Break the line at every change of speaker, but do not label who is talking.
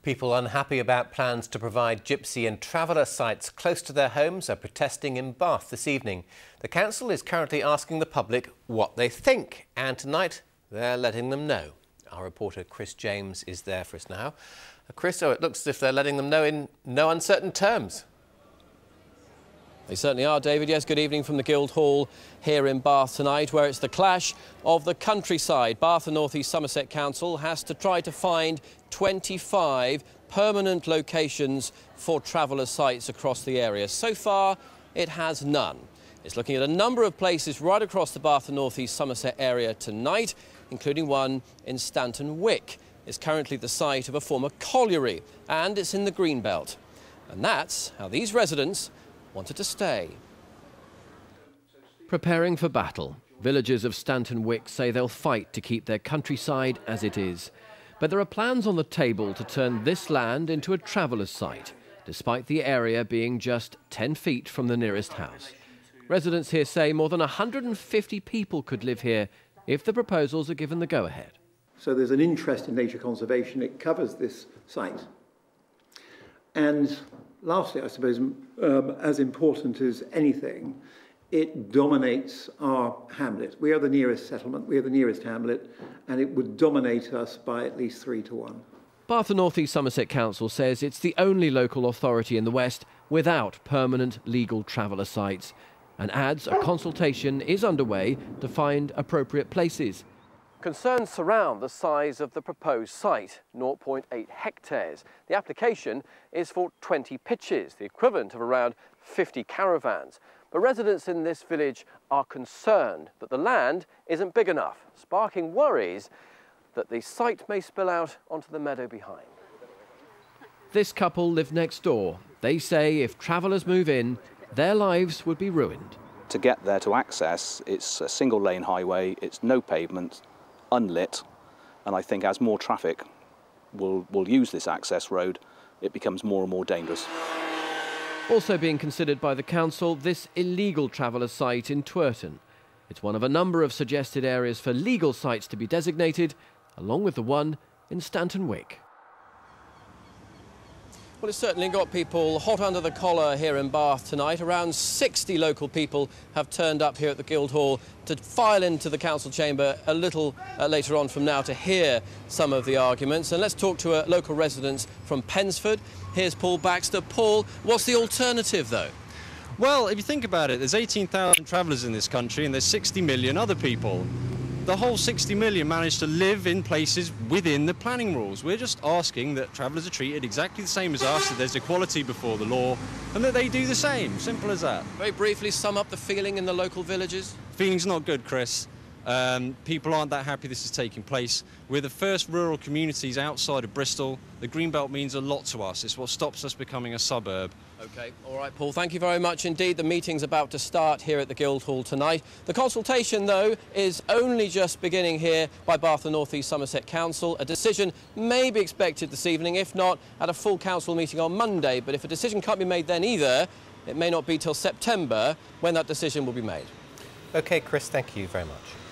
People unhappy about plans to provide gypsy and traveller sites close to their homes are protesting in Bath this evening. The council is currently asking the public what they think, and tonight they're letting them know. Our reporter Chris James is there for us now. Chris, it looks as if they're letting them know in no uncertain terms.
They certainly are, David. Yes, good evening from the Guildhall here in Bath tonight, where it's the clash of the countryside. Bath and North East Somerset Council has to try to find 25 permanent locations for traveller sites across the area. So far, it has none. It's looking at a number of places right across the Bath and North East Somerset area tonight, including one in Stanton Wick. It's currently the site of a former colliery, and it's in the Greenbelt. And that's how these residents wanted to stay. Preparing for battle, villagers of Stanton Wick say they'll fight to keep their countryside as it is. But there are plans on the table to turn this land into a traveller's site, despite the area being just 10 feet from the nearest house. Residents here say more than 150 people could live here if the proposals are given the go-ahead.
So there's an interest in nature conservation. It covers this site. And lastly, I suppose, as important as anything, it dominates our hamlet. We are the nearest settlement, we are the nearest hamlet, and it would dominate us by at least 3 to 1.
Bath and North East Somerset Council says it's the only local authority in the West without permanent legal traveller sites, and adds a consultation is underway to find appropriate places. Concerns surround the size of the proposed site, 0.8 hectares. The application is for 20 pitches, the equivalent of around 50 caravans. But residents in this village are concerned that the land isn't big enough, sparking worries that the site may spill out onto the meadow behind. This couple live next door. They say if travellers move in, their lives would be ruined.
To get there to access, it's a single lane highway, it's no pavement, unlit, and I think as more traffic will use this access road, it becomes more and more dangerous.
Also being considered by the council, this illegal traveller site in Twerton. It's one of a number of suggested areas for legal sites to be designated, along with the one in Stanton Wick. Well, it's certainly got people hot under the collar here in Bath tonight. Around 60 local people have turned up here at the Guildhall to file into the council chamber a little later on from now to hear some of the arguments. And let's talk to a local resident from Pensford. Here's Paul Baxter. Paul, what's the alternative, though?
Well, if you think about it, there's 18,000 travellers in this country and there's 60 million other people. The whole 60 million managed to live in places within the planning rules. We're just asking that travellers are treated exactly the same as us, that there's equality before the law, and that they do the same. Simple as that.
Very briefly, sum up the feeling in the local villages.
Feeling's not good, Chris. People aren't that happy this is taking place. We're the first rural communities outside of Bristol. The Greenbelt means a lot to us. It's what stops us becoming a suburb.
OK, all right, Paul, thank you very much indeed. The meeting's about to start here at the Guildhall tonight. The consultation, though, is only just beginning here by Bath and North East Somerset Council. A decision may be expected this evening, if not at a full council meeting on Monday. But if a decision can't be made then either, it may not be till September when that decision will be made.
OK, Chris, thank you very much.